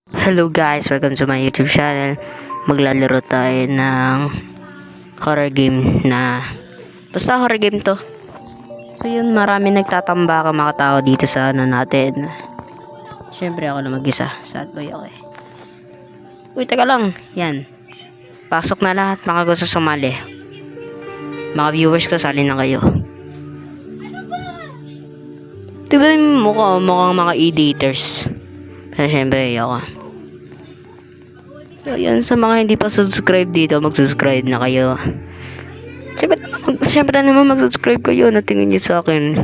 Hello guys, welcome to my YouTube channel. Maglalaro tayo ng horror game na basta horror game to. So yun, marami nagtatambaka mga tao dito sa ano natin. Syempre ako na mag-isa. Sad boy ako eh. Uy, teka lang. Yan. Pasok na lahat mga gusto sumali. Mga viewers ko, sali na kayo. Tignan mo mukhang mga editors. Pero syempre ako. So, yun, sa mga hindi pa subscribe dito, mag-subscribe na kayo. Siyempre naman mag-subscribe kayo na tingin nyo sa akin.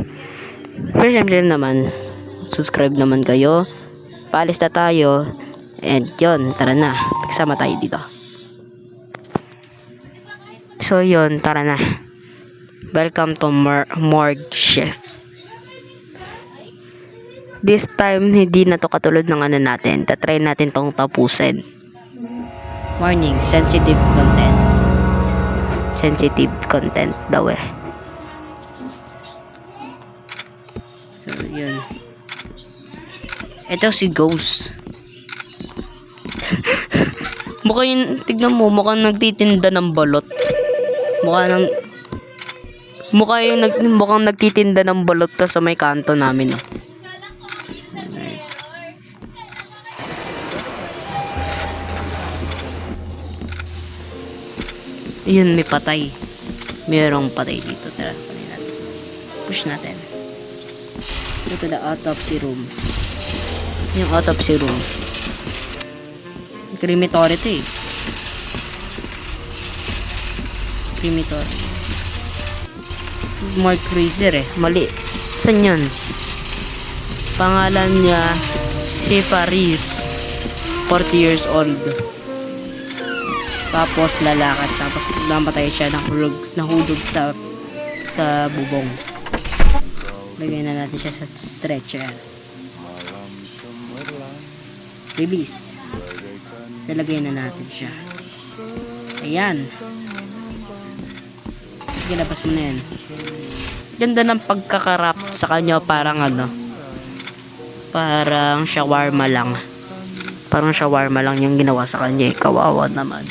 Pero siyempre naman, subscribe naman kayo. Paalis na tayo. And yun, tara na. Pagsama tayo dito. So yun, tara na. Welcome to Morgue Shift. This time, hindi na to katulad ng ano natin. Tatry natin tong tapusin. Warning, sensitive content. Sensitive content daw eh. So, yun. Ito si Ghost. Tignan mo, mukhang nagtitinda ng balot. Mukhang nagtitinda ng balot to sa may kanto namin. Oh. Yun, may patay. Mayroong patay dito. Tara, patay natin. Push natin. Go to the autopsy room. Yung autopsy room. Crematory to eh. Crematory. Mark Fraser eh. Mali. Saan yun? Pangalan niya si Paris. 40 years old. Tapos lalakad, tapos namatay siya, nahulog sa bubong. Lagay na natin siya sa stretcher. Release. Lalagay na natin siya. Ayan. Sige, labas mo na yan. Ganda ng pagkakarap sa kanya, parang ano, parang shawarma lang. Parang shawarma lang yung ginawa sa kanya. Kawawa naman.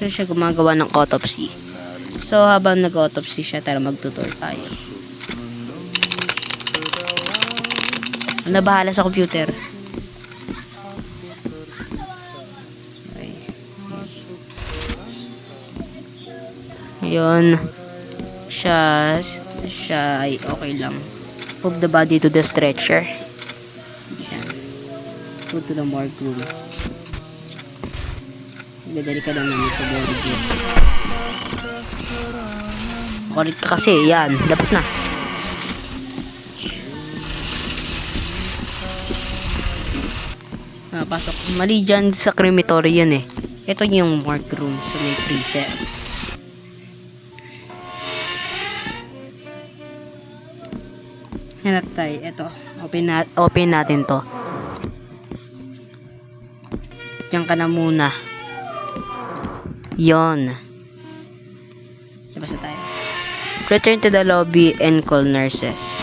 So, siya gumagawa ng autopsy. So, habang nag-autopsy siya, tara magtutur tayo. Nabahala sa computer. Okay. Ayun. Siya ay okay lang. Move the body to the stretcher. Yan. Go to the morgue room. Dadali ka lang namin sa body gear. Makulit ka kasi. Yan. Labas na. Pasok. Mali dyan sa crematory yan eh. Ito yung morgue room. So may freezer. Hanap tayo. Ito. Open natin to. Diyan ka na muna. Yon. Sabas na tayo. Return to the lobby and call nurses.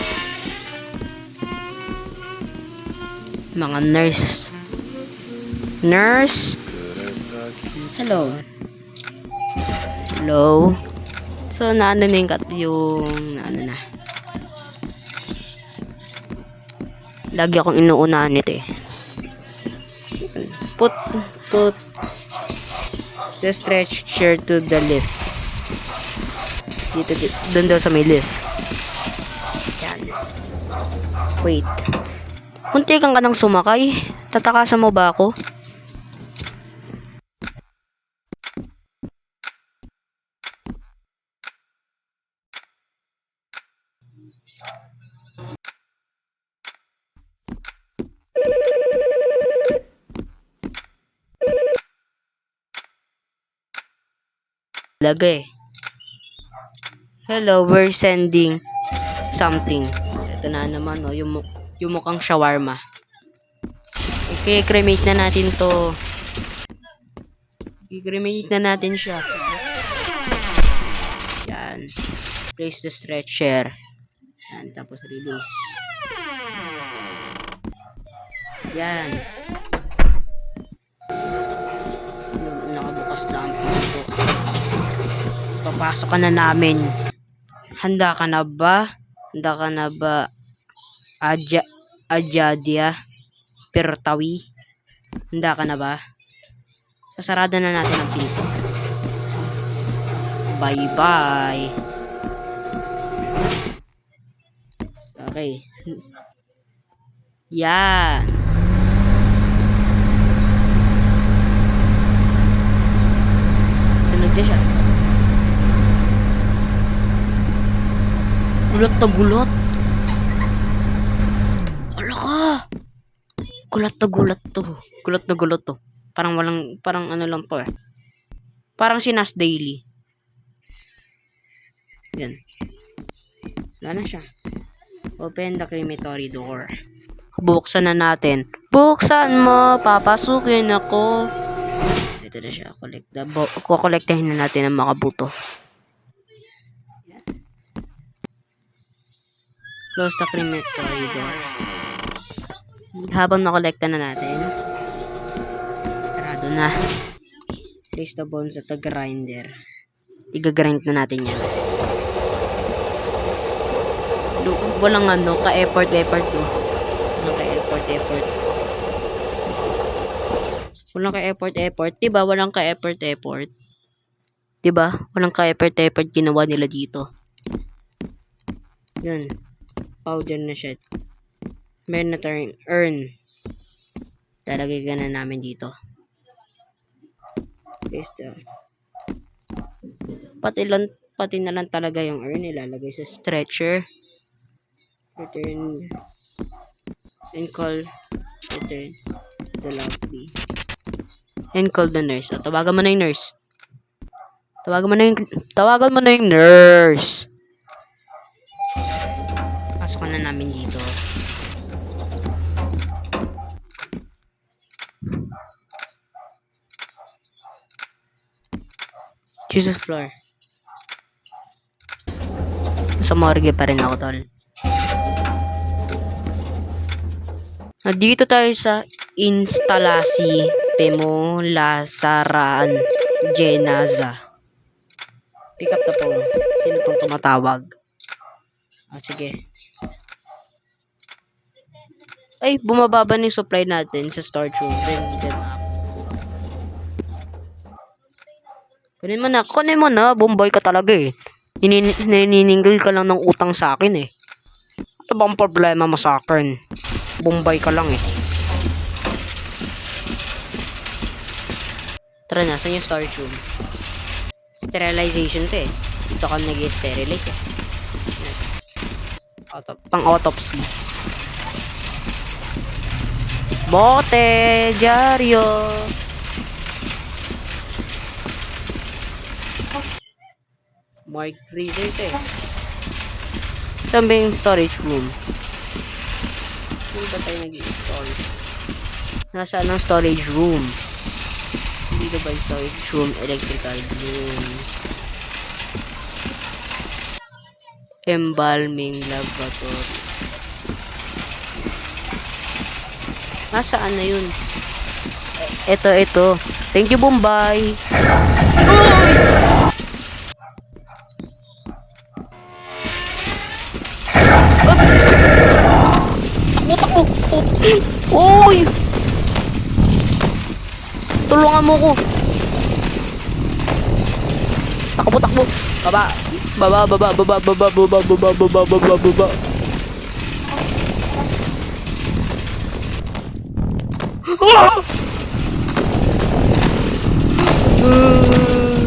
Mga nurses. Nurse? Hello. Hello. So, naano na yung ano na. Lagi akong inuunahan nito eh. Put the stretcher to the left. Dito, doon daw sa may left. Yan. Wait. Munti kang nang sumakay. Tatakasan mo ba ako? Lagay. Hello, we're sending something. Ito na naman, oh, yung mukhang shawarma. Okay, cremate na natin to. I-cremate na natin siya. Yan. Place the stretcher. Yan, tapos release. Yan. Nakabukas na ang pinto. Papasok ka na namin. Handa ka na ba? Handa ka na ba? Ajadia Pertawi. Handa ka na ba? Sasarada na natin ang pinto. Bye-bye. Okay. Yeah. Sunog na siya. Gulat na gulat. Ala ka. Gulat na gulat to. Gulat na gulat to. Parang ano lang to eh. Parang si Nas Daily. Yan. Wala na siya. Open the crematory door. Buksan na natin. Buksan mo. Papasukin ako. Ito na siya. Kukolektahin na natin ang mga buto. Close the crematory door. Habang nakolekta na natin, sarado na. Place the bones at the grinder. Iga-grind na natin yan. Walang ka-effort to. Walang ka-effort. Diba? Walang ka-effort. Diba? Walang ka-effort ginawa nila dito. Yun. Powder na siya. Meron na tayong urn. Lalagay ka na namin dito. Pati na lang talaga yung urn. Ilalagay sa stretcher. Return the lobby. And call the nurse. Tawagan mo na yung nurse. Tawagan mo na yung nurse. Pasok na namin dito. Jesus floor. Sa morgue pa rin ako, tol. Dito tayo sa instalasi Pemulasaran Jenaza. Pick up the phone. Sino tong tumatawag? Sige. Ay, bumababa na yung supply natin sa storage room. Then up. Kunin mo na. Boomboy ka talaga eh. Nininingil ka lang ng utang sa akin eh. Ano bang problema mo sa akin? Bombay ka lang eh. Tara na, saan yung storage room? Sterilization to eh. Dito ka nag-sterilize eh. Pang-autopsy. Bote, dyaryo. Mark freezer to eh. Saan ba yung storage room? Saan ba tayo nag-i-storage? Nasaan ang storage room? Dito ba yung storage room? Electrical room. Embalming laboratory. Nasaan na yun? Ito. Thank you, Bombay. Takbo. Uy! Tulungan mo ko. Takbo. Baba.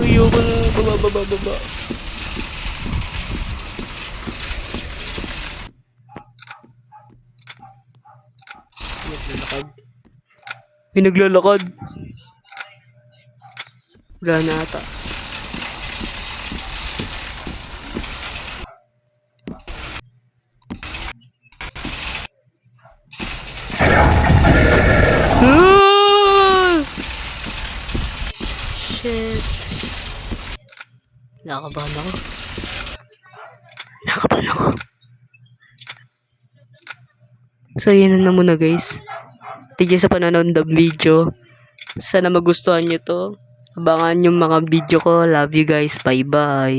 Ayoko na. Baba. May naglalakad. Wala na ata. Shit. Nakakabahan ako. So, yun na muna guys. Thank you sa panonood ng video. Sana magustuhan nyo to. Abangan yung mga video ko. Love you guys. Bye-bye.